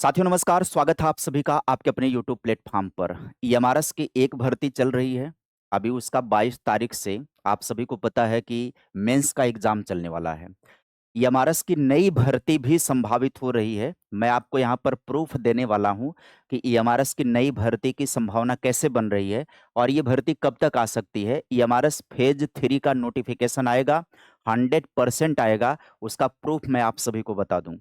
साथियों नमस्कार, स्वागत है आप सभी का आपके अपने यूट्यूब प्लेटफॉर्म पर। ईएमआरएस की एक भर्ती चल रही है। अभी उसका 22 तारीख से आप सभी को पता है कि मेंस का एग्जाम चलने वाला है। ईएमआरएस की नई भर्ती भी संभावित हो रही है। मैं आपको यहाँ पर प्रूफ देने वाला हूँ कि ईएमआरएस की नई भर्ती की संभावना कैसे बन रही है और ये भर्ती कब तक आ सकती है। ईएमआरएस फेज 3 का नोटिफिकेशन आएगा, 100% आएगा। उसका प्रूफ मैं आप सभी को बता दूं।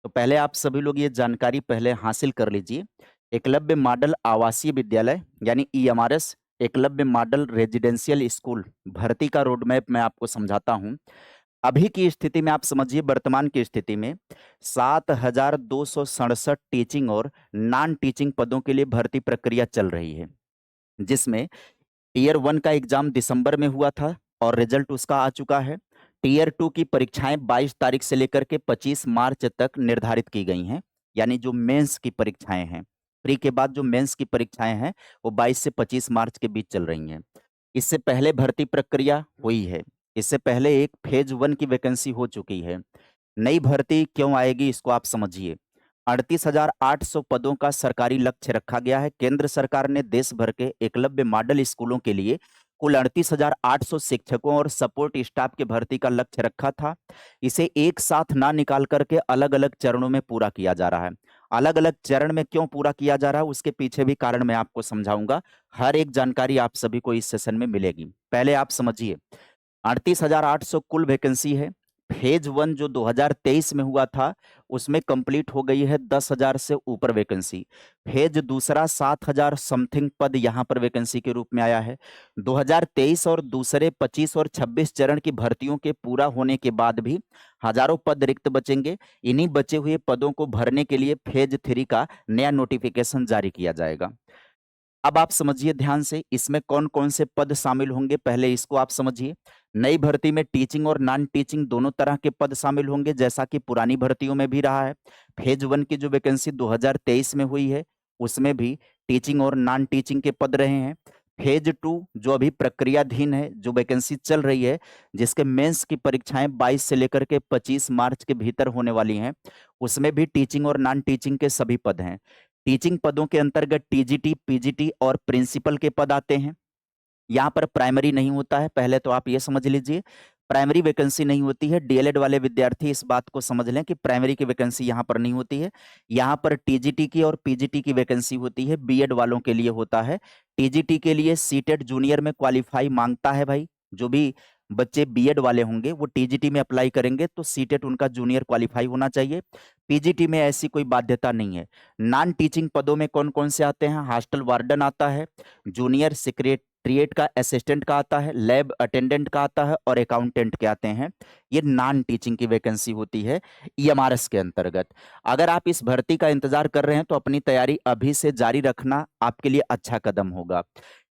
तो पहले आप सभी लोग ये जानकारी पहले हासिल कर लीजिए। एकलव्य मॉडल आवासीय विद्यालय यानी EMRS, Eklavya model residential school भर्ती का रोड मैप मैं आपको समझाता हूँ। अभी की स्थिति में आप समझिए, वर्तमान की स्थिति में 7,267 टीचिंग और नॉन टीचिंग पदों के लिए भर्ती प्रक्रिया चल रही है, जिसमें टीयर 1 का एग्जाम दिसंबर में हुआ था और रिजल्ट उसका आ चुका है। टीयर 2 की परीक्षाएं 22 तारीख से लेकर के 25 मार्च तक निर्धारित की गई हैं, यानी जो मेंस की परीक्षाएं हैं, प्री के बाद जो मेंस की परीक्षाएं हैं वो 22 से 25 मार्च के बीच चल रही हैं। इससे पहले भर्ती प्रक्रिया हुई है। इससे पहले एक फेज 1 की वैकेंसी हो चुकी है। नई भर्ती क्यों आएगी इसको आप समझिए। 38,800 पदों का सरकारी लक्ष्य रखा गया है। केंद्र सरकार ने देश भर के एकलव्य मॉडल स्कूलों के लिए कुल 38,800 शिक्षकों और सपोर्ट स्टाफ के भर्ती का लक्ष्य रखा था। इसे एक साथ ना निकाल करके अलग अलग चरणों में पूरा किया जा रहा है। अलग अलग चरण में क्यों पूरा किया जा रहा है उसके पीछे भी कारण मैं आपको समझाऊंगा। हर एक जानकारी आप सभी को इस सेशन में मिलेगी। पहले आप समझिए, 38,800 कुल वैकेंसी है। फेज 1 जो 2023 में हुआ था उसमें कंप्लीट हो गई है 10,000 से ऊपर वैकेंसी। फेज दूसरा 7,000 समथिंग पद यहाँ पर वैकेंसी के रूप में आया है। 2023 और दूसरे 25 और 26 चरण की भर्तियों के पूरा होने के बाद भी हजारों पद रिक्त बचेंगे। इन्हीं बचे हुए पदों को भरने के लिए फेज 3 का नया नोटिफिकेशन जारी किया जाएगा। अब आप समझिए ध्यान से, इसमें कौन कौन से पद शामिल होंगे पहले इसको आप समझिए। नई भर्ती में टीचिंग और नॉन टीचिंग दोनों तरह के पद शामिल होंगे, जैसा कि पुरानी भर्तियों में भी रहा है। फेज 1 की जो वैकेंसी 2023 में हुई है उसमें भी टीचिंग और नॉन टीचिंग के पद रहे हैं। फेज 2 जो अभी प्रक्रियाधीन है, जो वैकेंसी चल रही है, जिसके मेंस की परीक्षाएं 22 से लेकर के 25 मार्च के भीतर होने वाली हैं, उसमें भी टीचिंग और नॉन टीचिंग के सभी पद हैं। टीचिंग पदों के अंतर्गत टीजीटी, पीजीटी और प्रिंसिपल के पद आते हैं। यहाँ पर प्राइमरी नहीं होता है, पहले तो आप ये समझ लीजिए। प्राइमरी वैकेंसी नहीं होती है। डीएलएड वाले विद्यार्थी इस बात को समझ लें कि प्राइमरी की वैकेंसी यहाँ पर नहीं होती है। यहाँ पर टीजीटी की और पीजीटी की वैकेंसी होती है, बीएड वालों के लिए होता है। टीजीटी के लिए सीटेट जूनियर में क्वालिफाई मांगता है भाई। जो भी बच्चे बीएड वाले होंगे वो टीजीटी में अप्लाई करेंगे तो सीटेट उनका जूनियर क्वालिफाई होना चाहिए। पीजीटी में ऐसी कोई बाध्यता नहीं है। नॉन टीचिंग पदों में कौन कौन से आते हैं? हॉस्टल वार्डन आता है, जूनियर सेक्रेटरिएट का असिस्टेंट का आता है, लैब अटेंडेंट का आता है और अकाउंटेंट के आते हैं। ये नॉन टीचिंग की वैकेंसी होती है ईएमआरएस के अंतर्गत। अगर आप इस भर्ती का इंतजार कर रहे हैं तो अपनी तैयारी अभी से जारी रखना आपके लिए अच्छा कदम होगा।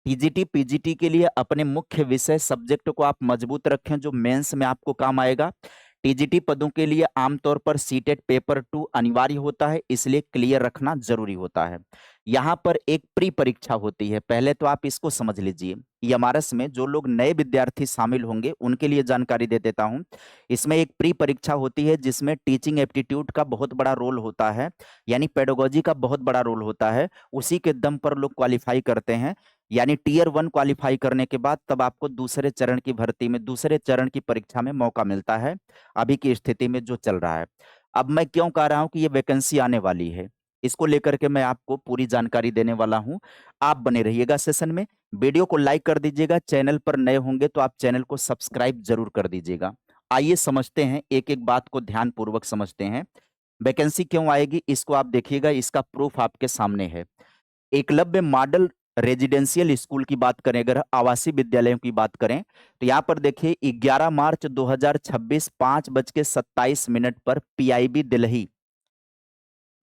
टीजीटी पीजीटी के लिए अपने मुख्य विषय सब्जेक्ट को आप मजबूत रखें जो मेंस में आपको काम आएगा। टीजीटी पदों के लिए आमतौर पर सीटेट पेपर 2 अनिवार्य होता है, इसलिए क्लियर रखना जरूरी होता है। यहाँ पर एक प्री परीक्षा होती है, पहले तो आप इसको समझ लीजिए। ईएमआरएस में जो लोग नए विद्यार्थी शामिल होंगे उनके लिए जानकारी दे देता हूँ। इसमें एक प्री परीक्षा होती है जिसमें टीचिंग एप्टीट्यूड का बहुत बड़ा रोल होता है, यानी पेडोलॉजी का बहुत बड़ा रोल होता है। उसी के दम पर लोग क्वालिफाई करते हैं। यानी टीयर 1 क्वालिफाई करने के बाद तब आपको दूसरे चरण की भर्ती में, दूसरे चरण की परीक्षा में मौका मिलता है, अभी की स्थिति में जो चल रहा है। अब मैं क्यों कह रहा हूं कि ये वैकेंसी आने वाली है, इसको लेकर के मैं आपको पूरी जानकारी देने वाला हूं। आप बने रहिएगा सेशन में। वीडियो को लाइक कर दीजिएगा, चैनल पर नए होंगे तो आप चैनल को सब्सक्राइब जरूर कर दीजिएगा। आइए समझते हैं, एक एक बात को ध्यान पूर्वक समझते हैं। वैकेंसी क्यों आएगी इसको आप देखिएगा, इसका प्रूफ आपके सामने है। एकलव्य मॉडल रेजिडेंशियल स्कूल की बात करें, अगर आवासीय विद्यालयों की बात करें तो यहाँ पर देखिए 11 मार्च 2026 5:27 पर पीआईबी दिल्ली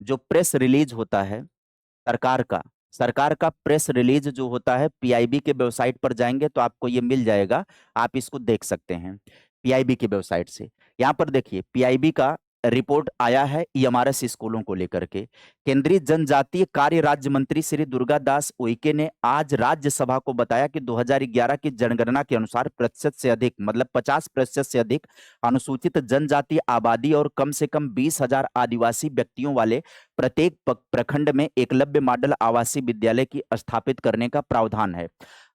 जो प्रेस रिलीज होता है सरकार का, सरकार का प्रेस रिलीज जो होता है, पीआईबी के वेबसाइट पर जाएंगे तो आपको ये मिल जाएगा। आप इसको देख सकते हैं पीआईबी की वेबसाइट से। यहाँ पर देखिए पीआईबी का रिपोर्ट आया है ईएमआरएस स्कूलों को लेकर के। केंद्रीय जनजातीय कार्य राज्य मंत्री श्री दुर्गा दास उइके ने आज राज्यसभा को बताया कि 2011 की जनगणना के अनुसार प्रतिशत से अधिक, मतलब 50% से अधिक अनुसूचित जनजातीय आबादी और कम से कम 20,000 आदिवासी व्यक्तियों वाले प्रत्येक प्रखंड में एकलव्य मॉडल आवासीय विद्यालय की स्थापित करने का प्रावधान है।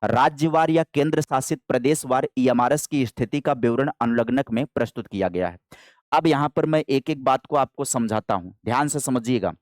राज्यवार या केंद्र शासित प्रदेशवार ईएमआरएस की स्थिति का विवरण अनुलग्नक में प्रस्तुत किया गया है। अब यहां पर मैं एक एक बात को आपको समझाता हूं, ध्यान से समझिएगा।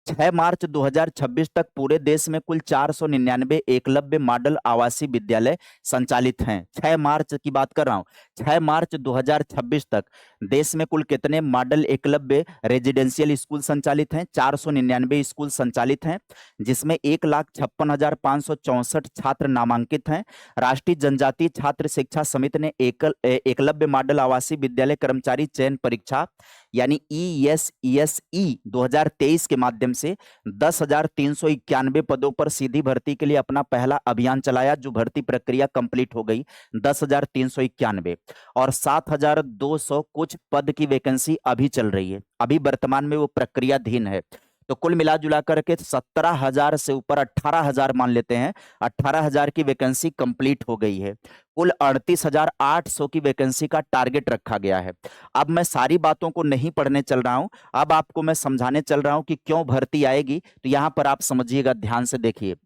6 मार्च 2026 तक पूरे देश में कुल 499 एकलव्य मॉडल आवासीय विद्यालय संचालित हैं। 6 मार्च की बात कर रहा हूं। 6 मार्च 2026 तक देश में कुल कितने मॉडल एकलव्य रेजिडेंशियल स्कूल संचालित हैं? 499 स्कूल संचालित हैं, जिसमें 1,56,564 छात्र नामांकित हैं। राष्ट्रीय जनजातीय छात्र शिक्षा समिति ने एकलव्य मॉडल आवासीय विद्यालय कर्मचारी चयन परीक्षा यानी ESESE 2023 के माध्यम से 10,391 पदों पर सीधी भर्ती के लिए अपना पहला अभियान चलाया, जो भर्ती प्रक्रिया कंप्लीट हो गई 10,391, और 7,200 कुछ पद की वैकेंसी अभी चल रही है, अभी वर्तमान में वो प्रक्रियाधीन है। तो कुल मिला जुला करके 17,000 से ऊपर 18,000 मान लेते हैं, 18,000 की वैकेंसी कंप्लीट हो गई है। कुल 38,800 की वैकेंसी का टारगेट रखा गया है। अब मैं सारी बातों को नहीं पढ़ने चल रहा हूं, अब आपको मैं समझाने चल रहा हूं कि क्यों भर्ती आएगी। तो यहां पर आप समझिएगा, ध्यान से देखिए।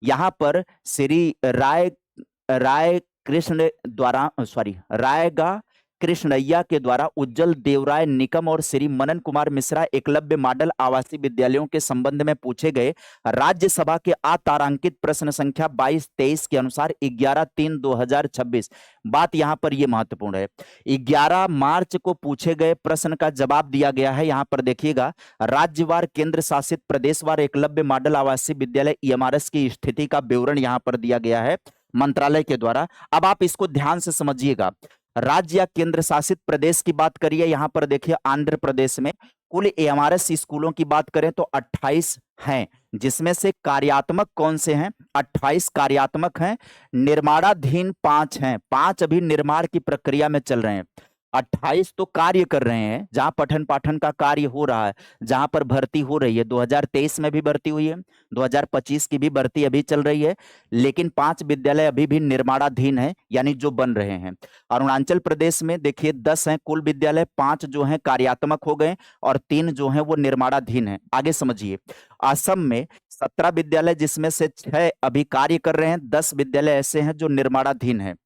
यहां पर श्री राय कृष्ण द्वारा रायगा कृष्णैया के द्वारा उज्जवल देवराय निकम और श्री मनन कुमार मिश्रा एकलव्य मॉडल आवासीय विद्यालयों के संबंध में पूछे गए राज्यसभा के अतारांकित प्रश्न संख्या 22-23 के अनुसार 11/3/2026, बात यहां पर यह महत्वपूर्ण है, 11 मार्च को पूछे गए प्रश्न का जवाब दिया गया है। यहां पर देखिएगा, राज्यवार, केंद्र शासित प्रदेशवार एकलव्य मॉडल आवासीय विद्यालय ईएमआरएस की स्थिति का विवरण यहां पर दिया गया है मंत्रालय के द्वारा। अब आप इसको ध्यान से समझिएगा। राज्य या केंद्र शासित प्रदेश की बात करिए, यहां पर देखिए आंध्र प्रदेश में कुल ईएमआरएस स्कूलों की बात करें तो 28 हैं, जिसमें से कार्यात्मक कौन से हैं? 28 कार्यात्मक हैं, निर्माणाधीन 5 हैं, 5 अभी निर्माण की प्रक्रिया में चल रहे हैं। 28 तो कार्य कर रहे हैं, जहां पठन पाठन का कार्य हो रहा है, जहां पर भर्ती हो रही है। 2023 में भी भर्ती हुई है, 2025 की भी भर्ती अभी चल रही है, लेकिन 5 विद्यालय अभी भी निर्माणाधीन है, यानी जो बन रहे हैं। अरुणाचल प्रदेश में देखिए 10 हैं कुल विद्यालय, 5 जो हैं कार्यात्मक हो गए और 3 जो हैं वो निर्माणाधीन है। आगे समझिए। असम में 17 विद्यालय, जिसमें से 6 अभी कार्य कर रहे हैं, 10 विद्यालय ऐसे हैं जो निर्माणाधीन है।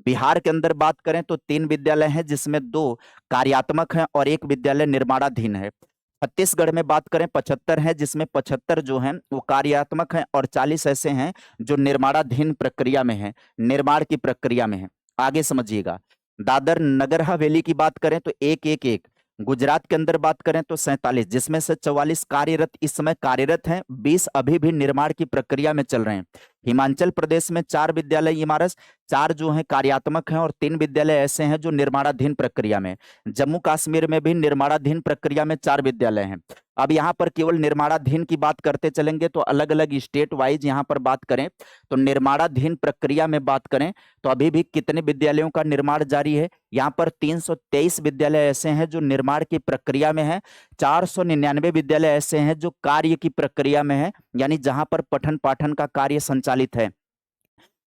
बिहार के अंदर बात करें तो 3 विद्यालय हैं, जिसमें 2 कार्यात्मक हैं और 1 विद्यालय निर्माणाधीन है। छत्तीसगढ़ में बात करें 75 हैं, जिसमें 75 जो हैं वो कार्यात्मक हैं और 40 ऐसे हैं जो निर्माणाधीन प्रक्रिया में हैं, निर्माण की प्रक्रिया में हैं। आगे समझिएगा। दादर नगर हवेली की बात करें तो 111। गुजरात के अंदर बात करें तो 47, जिसमें से 44 कार्यरत इस समय कार्यरत हैं, 20 अभी भी निर्माण की प्रक्रिया में चल रहे हैं। हिमाचल प्रदेश में 4 विद्यालय ईमारत, 4 जो हैं कार्यात्मक हैं और 3 विद्यालय ऐसे हैं जो निर्माणाधीन प्रक्रिया में। जम्मू कश्मीर में भी निर्माणाधीन प्रक्रिया में 4 विद्यालय हैं। अब यहाँ पर केवल निर्माणाधीन की बात करते चलेंगे तो अलग अलग स्टेट वाइज यहाँ पर बात करें तो निर्माणाधीन प्रक्रिया में बात करें तो अभी भी कितने विद्यालयों का निर्माण जारी है? यहाँ पर 323 विद्यालय ऐसे हैं जो निर्माण की प्रक्रिया में है, 499 विद्यालय ऐसे हैं जो कार्य की प्रक्रिया में है, यानी जहां पर पठन पाठन का कार्य संचालित है।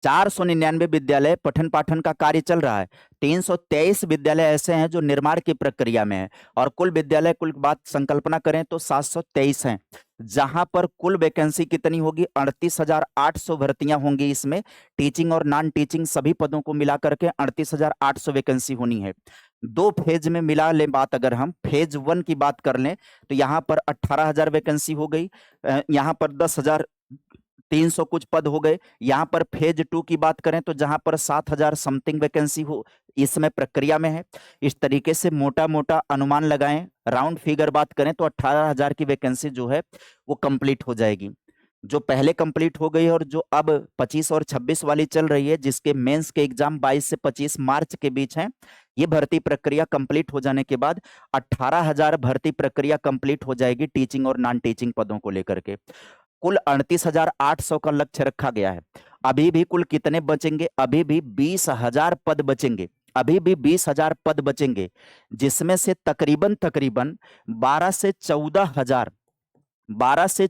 499 विद्यालय पठन पाठन का कार्य चल रहा है, 323 विद्यालय ऐसे हैं जो निर्माण की प्रक्रिया में है, और कुल विद्यालय, कुल बात संकल्पना करें तो 723 हैं, जहां पर कुल वैकेंसी कितनी होगी? 38,800 भर्तियां होंगी। इसमें टीचिंग और नॉन टीचिंग सभी पदों को मिला करके 38,800 वैकेंसी होनी है। 2 फेज में मिला ले बात, अगर हम फेज 1 की बात कर लें तो यहाँ पर 18,000 वैकेंसी हो गई, यहाँ पर 10,300 कुछ पद हो गए। यहाँ पर फेज 2 की बात करें तो जहां पर 7,000 समथिंग वैकेंसी हो, इस समय प्रक्रिया में है। इस तरीके से मोटा मोटा अनुमान लगाएं, राउंड फिगर बात करें तो 18,000 की वैकेंसी जो है वो कंप्लीट हो जाएगी, जो पहले कंप्लीट हो गई है और जो अब 25 और 26 वाली चल रही है, जिसके मेंस के एग्जाम 22 से 25 मार्च के बीच हैं। ये भर्ती प्रक्रिया कंप्लीट हो जाने के बाद 18,000 भर्ती प्रक्रिया कंप्लीट हो जाएगी टीचिंग और नॉन टीचिंग पदों को लेकर के। कुल 38,800 का लक्ष्य रखा गया है। अभी भी कुल कितने बचेंगे? अभी भी 20,000 पद बचेंगे, अभी भी 20,000 पद बचेंगे, जिसमें से तकरीबन 12 से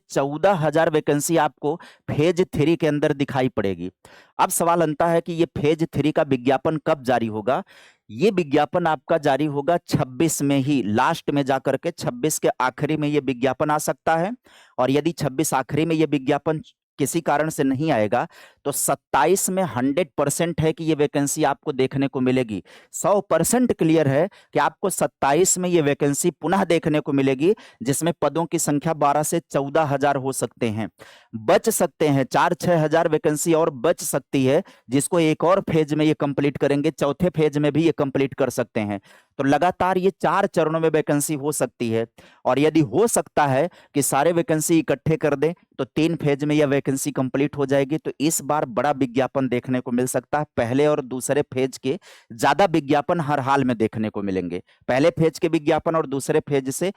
14,000 वैकेंसी आपको फेज 3 के अंदर दिखाई पड़ेगी। अब सवाल बनता है कि ये फेज 3 का विज्ञापन कब जारी होगा? ये विज्ञापन आपका जारी होगा 26 में ही, लास्ट में जाकर के 26 के आखिरी में ये विज्ञापन आ सकता है। और यदि 26 आखिरी में ये विज्ञापन किसी कारण से नहीं आएगा तो 27 में 100% है कि ये वैकेंसी आपको देखने को मिलेगी। 100% क्लियर है कि आपको 27 में ये वैकेंसी पुनः देखने को मिलेगी, जिसमें पदों की संख्या 12 से 14,000 हो सकते हैं, बच सकते हैं। 4-6 हजार वैकेंसी और बच सकती है, जिसको एक और फेज में ये कंप्लीट करेंगे, चौथे फेज में भी ये कंप्लीट कर सकते हैं। तो लगातार ये 4 चरणों में वैकेंसी हो सकती है। और यदि हो सकता है कि सारे वैकेंसी इकट्ठे कर दें तो 3 फेज में यह वैकेंसी कंप्लीट हो जाएगी। तो इस बार बड़ा विज्ञापन देखने को मिल सकता है। पहले और दूसरे फेज के ज्यादा विज्ञापन हर हाल में देखने को मिलेंगे। पहले फेज के विज्ञापन और दूसरे फेज से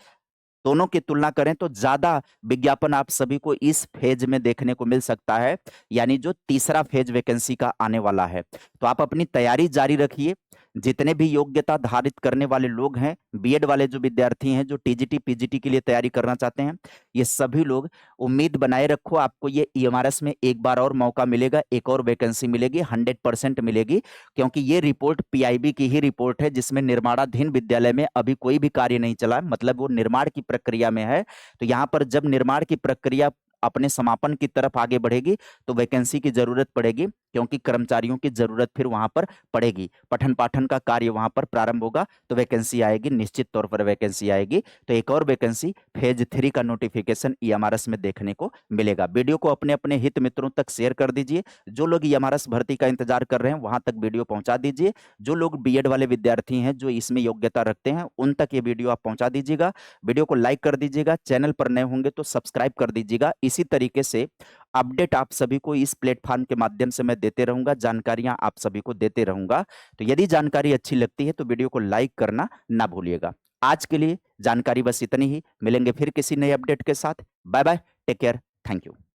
दोनों की तुलना करें तो ज्यादा विज्ञापन आप सभी को इस फेज में देखने को मिल सकता है, यानी जो तीसरा फेज वैकेंसी का आने वाला है। तो आप अपनी तैयारी जारी रखिए। जितने भी योग्यता धारित करने वाले लोग हैं, बीएड वाले जो विद्यार्थी हैं, जो टीजीटी पीजीटी के लिए तैयारी करना चाहते हैं, ये सभी लोग उम्मीद बनाए रखो। आपको ये ईएमआरएस में एक बार और मौका मिलेगा, एक और वैकेंसी मिलेगी, 100% मिलेगी। क्योंकि ये रिपोर्ट पीआईबी की ही रिपोर्ट है, जिसमें निर्माणाधीन विद्यालय में अभी कोई भी कार्य नहीं चला, मतलब वो निर्माण की प्रक्रिया में है। तो यहाँ पर जब निर्माण की प्रक्रिया अपने समापन की तरफ आगे बढ़ेगी तो वैकेंसी की जरूरत पड़ेगी, क्योंकि कर्मचारियों की जरूरत फिर वहां पर पड़ेगी। पठन पाठन का कार्य वहां पर प्रारंभ होगा तो वैकेंसी आएगी, निश्चित तौर पर वैकेंसी आएगी। तो एक और वैकेंसी फेज 3 का नोटिफिकेशन ईएमआरएस में देखने को मिलेगा। वीडियो को अपने अपने हित मित्रों तक शेयर कर दीजिए। जो लोग ईएमआरएस भर्ती का इंतजार कर रहे हैं वहां तक वीडियो पहुंचा दीजिए। जो लोग बीएड वाले विद्यार्थी हैं, जो इसमें योग्यता रखते हैं, उन तक ये वीडियो आप पहुंचा दीजिएगा। वीडियो को लाइक कर दीजिएगा। चैनल पर नए होंगे तो सब्सक्राइब कर दीजिएगा। इसी तरीके से अपडेट आप सभी को इस प्लेटफॉर्म के माध्यम से मैं देते रहूंगा, जानकारियां आप सभी को देते रहूंगा। तो यदि जानकारी अच्छी लगती है तो वीडियो को लाइक करना ना भूलिएगा। आज के लिए जानकारी बस इतनी ही। मिलेंगे फिर किसी नए अपडेट के साथ। Bye bye, take care, thank you.